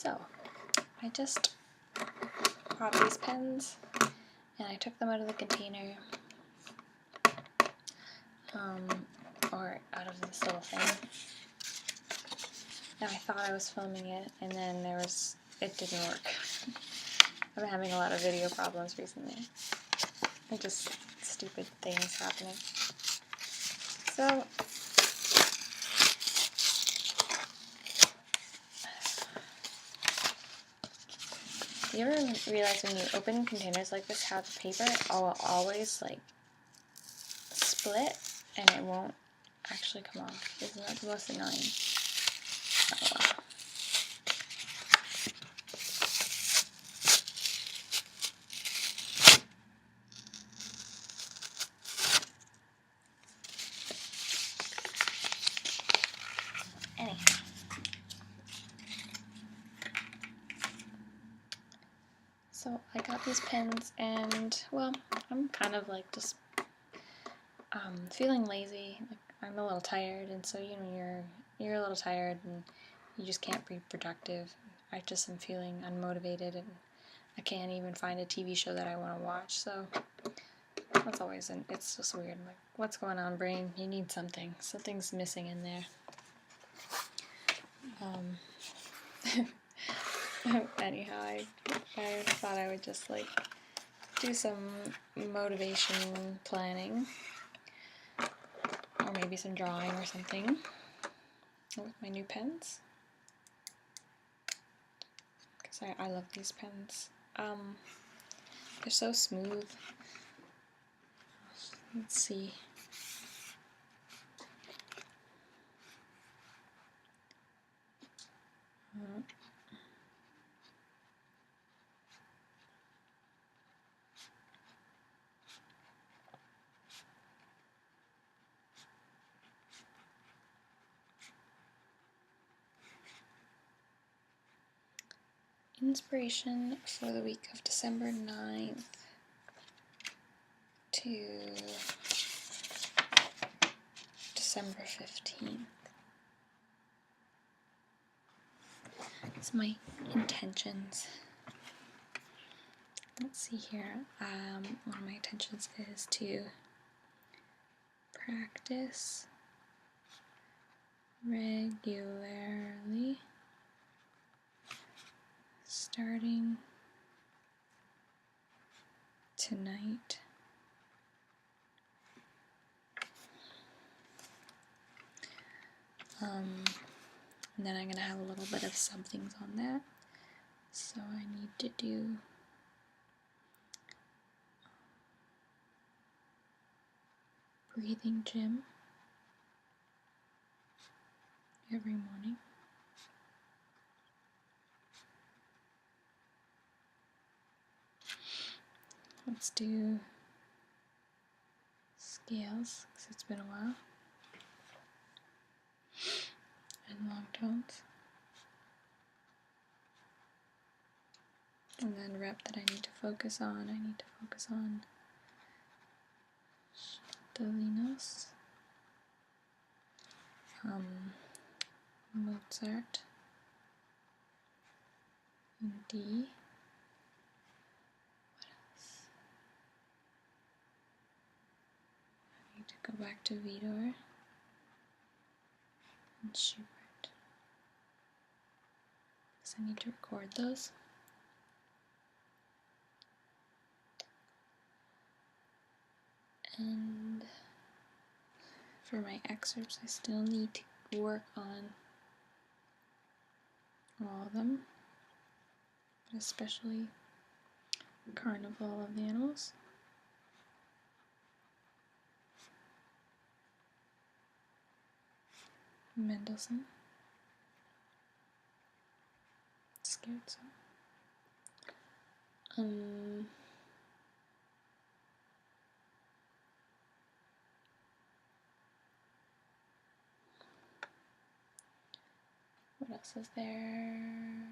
So, I just bought these pens and I took them out of the container, or out of this little thing. And I thought I was filming it, and then it didn't work. I've been having a lot of video problems recently. And just stupid things happening. So, you ever realize when you open containers like this how the paper will always like split and it won't actually come off? Isn't that the most annoying? Oh, wow. Anyhow. So I got these pens and, well, I'm kind of like just feeling lazy. Like I'm a little tired, and so you're a little tired and you just can't be productive. I just am feeling unmotivated and I can't even find a TV show that I want to watch. So that's always it's just weird. I'm like, what's going on, brain? You need something. Something's missing in there. Anyhow, I thought I would just like do some motivation planning, or maybe some drawing or something with my new pens, because I love these pens. They're so smooth. Let's see. Inspiration for the week of December 9th to December 15th. It's my intentions. Let's see here. One of my intentions is to practice regularly, starting tonight. And then I'm going to have a little bit of somethings on that. So I need to do breathing gym every morning. Let's do scales, because it's been a while, and long tones. And then rep that I need to focus on. I need to focus on Dolinos, Mozart, and D. What else? I need to go back to Vidor and Schubert, because I need to record those. And for my excerpts, I still need to work on all of them, but especially Carnival of the Animals. Mendelssohn. Scherzo. What else is there?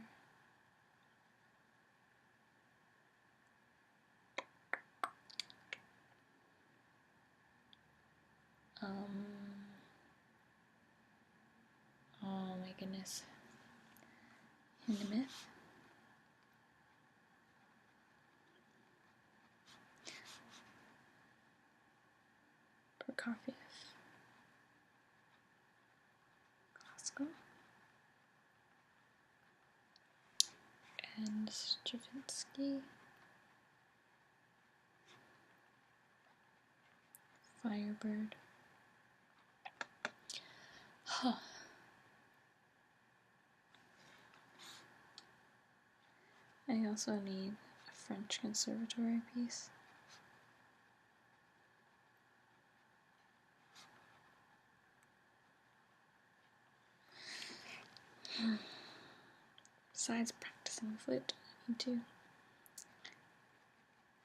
Oh my goodness. in the myth. Prokofiev. Glasgow. And Stravinsky. Firebird. Huh. I also need a French conservatory piece. Besides practicing the flute, I need to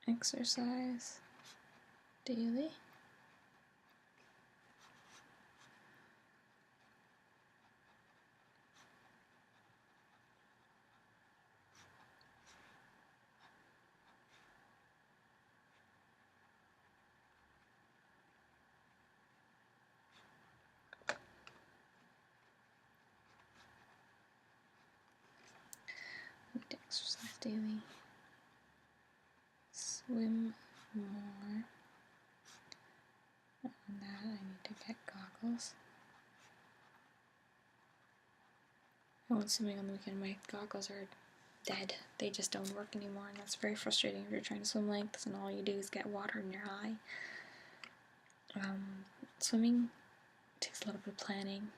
exercise daily. I need to exercise daily. Swim more. And that I need to get goggles. I went swimming on the weekend. My goggles are dead. They just don't work anymore, and that's very frustrating if you're trying to swim lengths and all you do is get water in your eye. Swimming takes a little bit of planning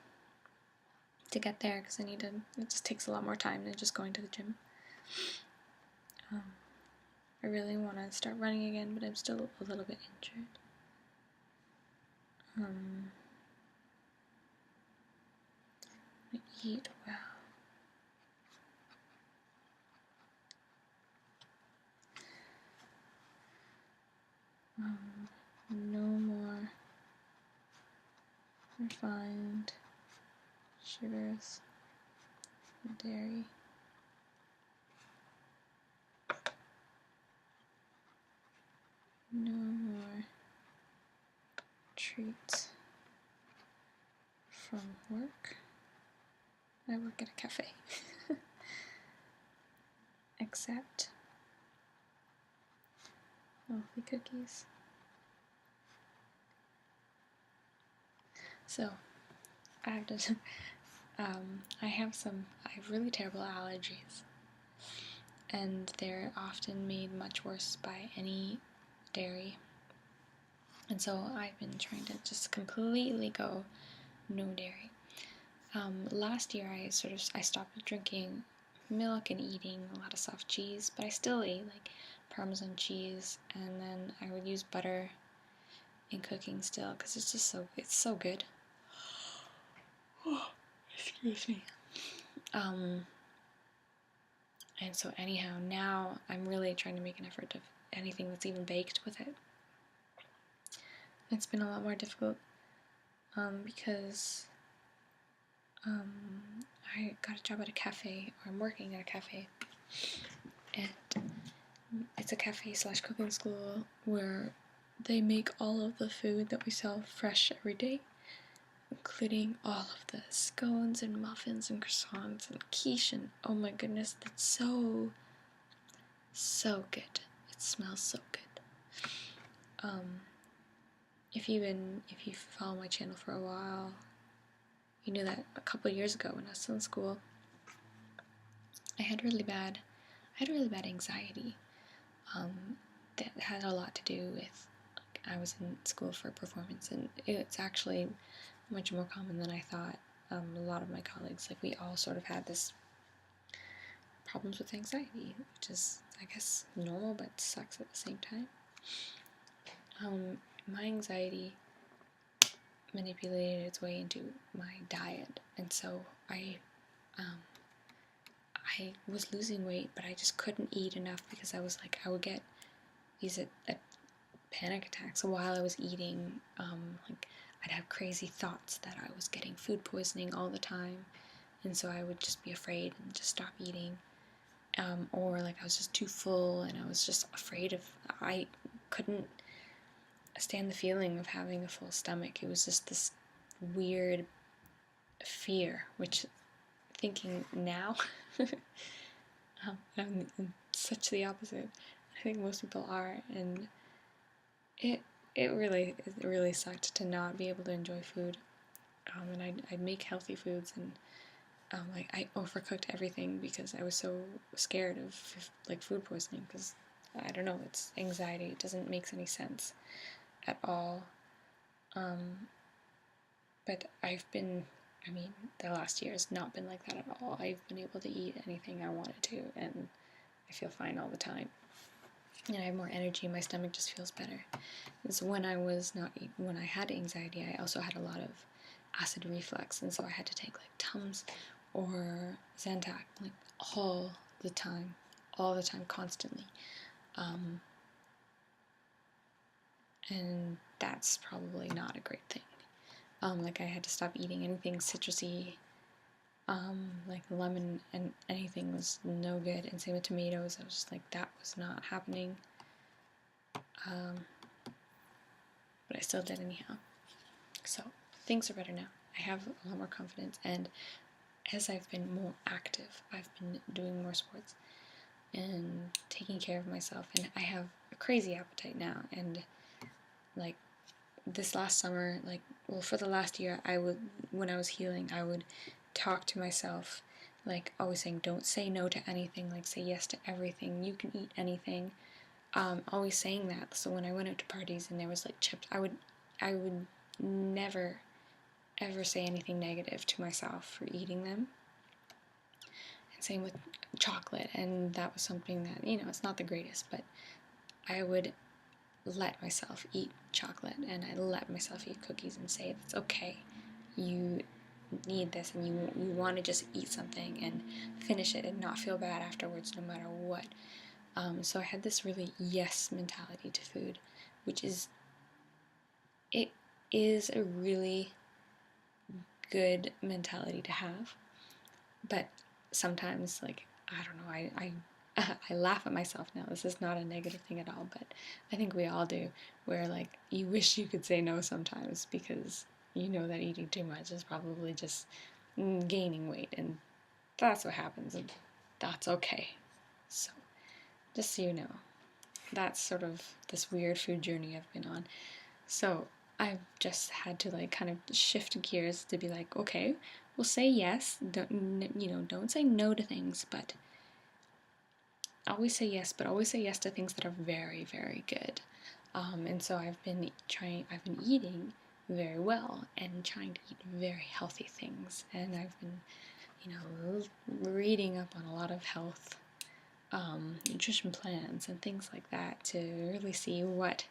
to get there because it just takes a lot more time than just going to the gym. I really want to start running again, but I'm still a little bit injured. I eat well. No more refined sugars and dairy. No more treats from work. I work at a cafe. Except healthy cookies. So, I have to. I have really terrible allergies, and they're often made much worse by any dairy. And so I've been trying to just completely go no dairy. Last year I stopped drinking milk and eating a lot of soft cheese, but I still ate like Parmesan cheese, and then I would use butter in cooking still because it's so good. Oh, excuse me. And so anyhow, now I'm really trying to make an effort of anything that's even baked with it. It's been a lot more difficult because I got a job at a cafe, or I'm working at a cafe, and it's a cafe / cooking school where they make all of the food that we sell fresh every day, including all of the scones and muffins and croissants and quiche, and oh my goodness, that's so good. It smells so good. If you follow my channel for a while, you know that a couple years ago when I was still in school, I had really bad anxiety. That had a lot to do with, I was in school for performance, and it's actually much more common than I thought. A lot of my colleagues, we all sort of had this problems with anxiety, which is, I guess, normal but sucks at the same time. My anxiety manipulated its way into my diet, and so I was losing weight, but I just couldn't eat enough because I would get these panic attacks while I was eating. I'd have crazy thoughts that I was getting food poisoning all the time, and so I would just be afraid and just stop eating. Or I was just too full, and I was just afraid I couldn't stand the feeling of having a full stomach. It was just this weird fear, which thinking now. I'm such the opposite. I think most people are, and it really sucked to not be able to enjoy food. And I'd make healthy foods, and like I overcooked everything because I was so scared of like food poisoning, because I don't know, it's anxiety. It doesn't make any sense at all. But I mean, the last year has not been like that at all. I've been able to eat anything I wanted to, and I feel fine all the time. And I have more energy. My stomach just feels better. So when I had anxiety, I also had a lot of acid reflux, and so I had to take like Tums or Zantac like all the time, constantly. And that's probably not a great thing. Like I had to stop eating anything citrusy. Like lemon and anything was no good, and same with tomatoes. I was just like, that was not happening. But I still did anyhow. So things are better now. I have a lot more confidence, and as I've been more active, I've been doing more sports and taking care of myself, and I have a crazy appetite now. And like this last summer, for the last year, when I was healing, I would talk to myself, like always saying, don't say no to anything, like say yes to everything, you can eat anything. Always saying that. So when I went out to parties and there was like chips, I would never ever say anything negative to myself for eating them. And same with chocolate, and that was something that, it's not the greatest, but I would let myself eat chocolate, and I let myself eat cookies and say, it's okay, you need this, and you want to just eat something and finish it and not feel bad afterwards no matter what. So I had this really yes mentality to food, which is a really good mentality to have. But sometimes, I don't know, I laugh at myself now. This is not a negative thing at all, but I think we all do, where you wish you could say no sometimes, because you know that eating too much is probably just gaining weight, and that's what happens, and that's okay. So just so you know, that's sort of this weird food journey I've been on. So I've just had to kind of shift gears to be like, okay, we'll say yes. Don't say no to things, but always say yes. But always say yes to things that are very, very good. And so I've been eating very well and trying to eat very healthy things. And I've been, reading up on a lot of health, nutrition plans and things like that to really see what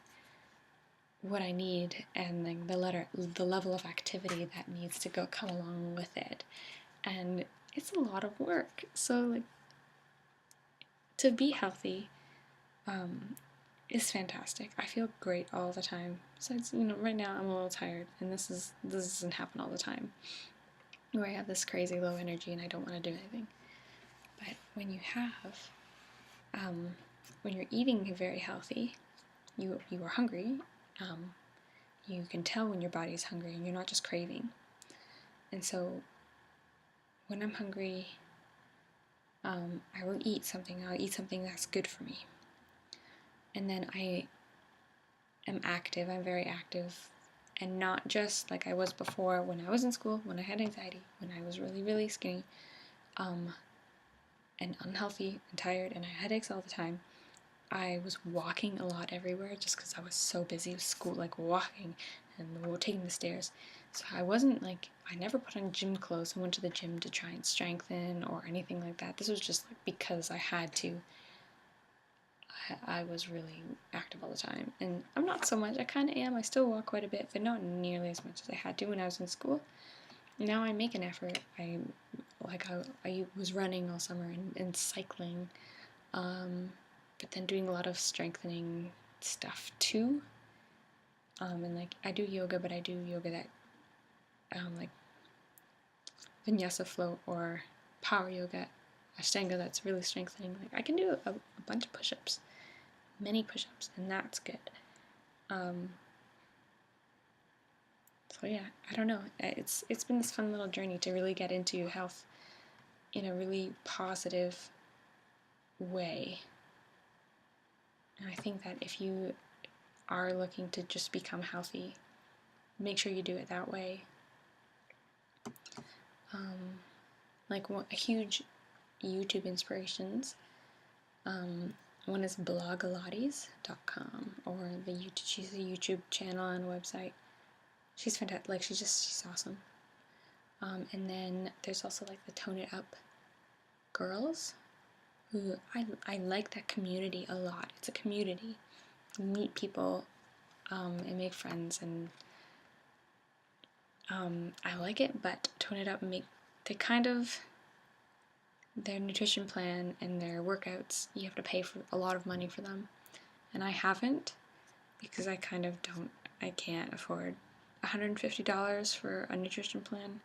I need, and the level of activity that needs to come along with it. And it's a lot of work. So to be healthy is fantastic. I feel great all the time. Besides, right now I'm a little tired, and this doesn't happen all the time, where I have this crazy low energy and I don't want to do anything. But when you have, when you're eating very healthy, you are hungry. You can tell when your body is hungry and you're not just craving. And so when I'm hungry, I will eat something. I'll eat something that's good for me. And then I am active. I'm very active. And not just like I was before when I was in school, when I had anxiety, when I was really, really skinny, and unhealthy and tired, and I had headaches all the time. I was walking a lot everywhere just because I was so busy with school, walking and taking the stairs. So I wasn't I never put on gym clothes and went to the gym to try and strengthen or anything like that. This was just because I had to. I was really active all the time. And I'm not so much. I kind of am. I still walk quite a bit, but not nearly as much as I had to when I was in school. Now I make an effort. I was running all summer and cycling. But then doing a lot of strengthening stuff too. And I do yoga, but I do yoga that vinyasa flow or power yoga, ashtanga, that's really strengthening. I can do a bunch of push-ups, many push-ups, and that's good. So yeah, I don't know. It's been this fun little journey to really get into health in a really positive way. And I think that if you are looking to just become healthy, make sure you do it that way. Like a huge YouTube inspirations. One is blogalates.com, or she's a YouTube channel and website. She's fantastic. Like she's awesome. And then there's also like the Tone It Up girls, who I like that community a lot. It's a community. You meet people and make friends, and I like it. But Tone It Up their nutrition plan and their workouts, you have to pay for a lot of money for them, and I haven't, because I can't afford $150 for a nutrition plan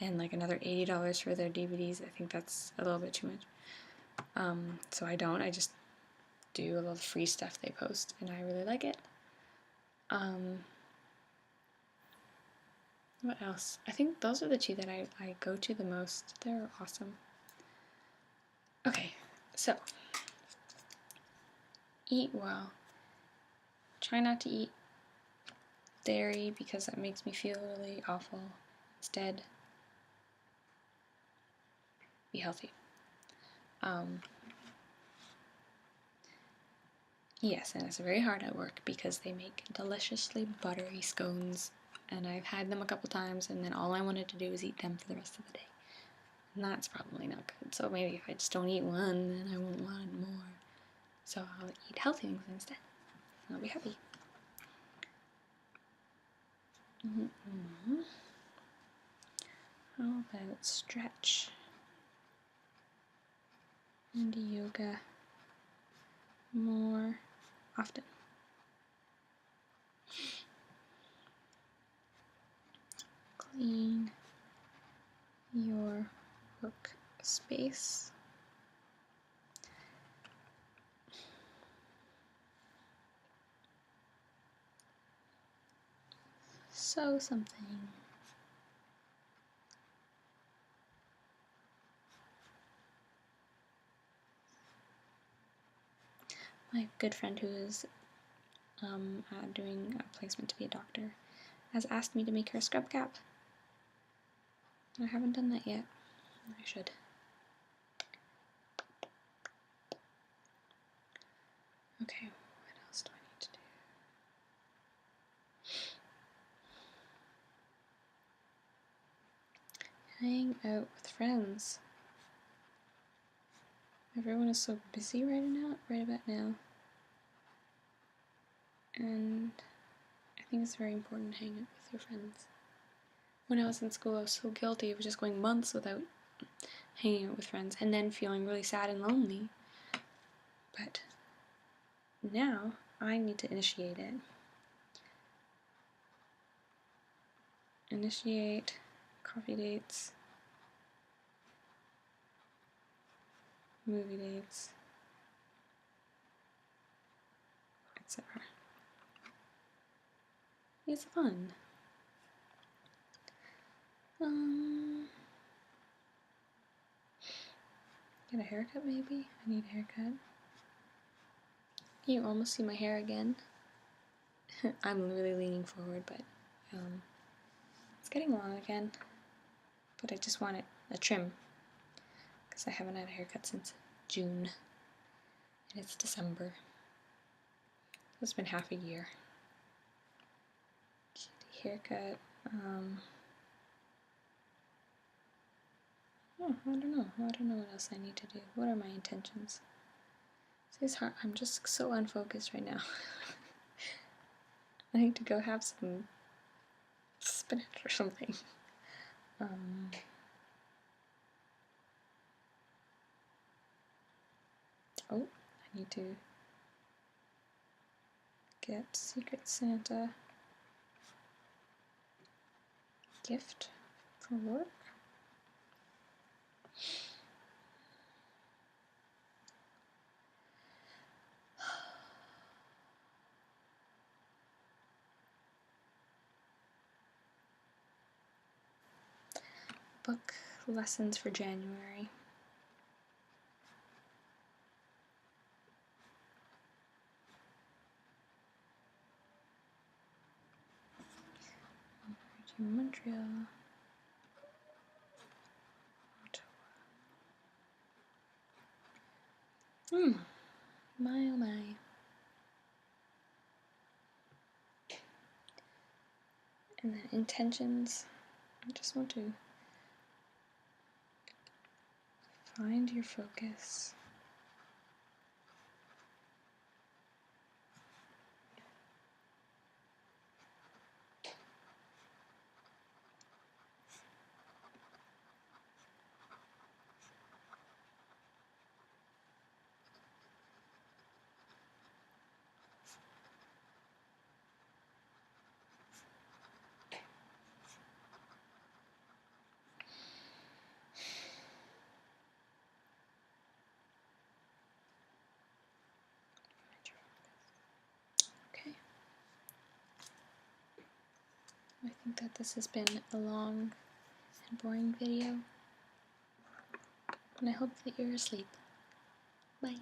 and like another $80 for their DVDs. I think that's a little bit too much. So I just do a little free stuff they post, and I really like it. What else? I think those are the two that I go to the most. They're awesome. Okay, so eat well. Try not to eat dairy because that makes me feel really awful. Instead, be healthy. Yes, and it's very hard at work because they make deliciously buttery scones, and I've had them a couple times, and then all I wanted to do was eat them for the rest of the day. And that's probably not good. So maybe if I just don't eat one, then I won't want more. So I'll eat healthy things instead. I'll be happy. How about stretch and yoga more often? Clean your workspace. Sew something. My good friend who is doing a placement to be a doctor has asked me to make her a scrub cap. I haven't done that yet. I should. Okay, what else do I need to do? Hang out with friends. Everyone is so busy right about now. And I think it's very important to hang out with your friends. When I was in school, I was so guilty of just going months without hanging out with friends and then feeling really sad and lonely. But now I need to initiate it. Initiate coffee dates, movie dates, etc. It's fun. Get a haircut maybe? I need a haircut. You almost see my hair again. I'm really leaning forward, but it's getting long again. But I just want a trim, because I haven't had a haircut since June, and it's December. It's been half a year. Haircut. I don't know what else I need to do. What are my intentions? It's hard. I'm just so unfocused right now. I need to go have some spinach or something. Oh, I need to get Secret Santa gift for work. Book lessons for January. to Montreal. My oh my. And then intentions. I just want to find your focus. Okay. I think that this has been a long and boring video, and I hope that you're asleep. Bye.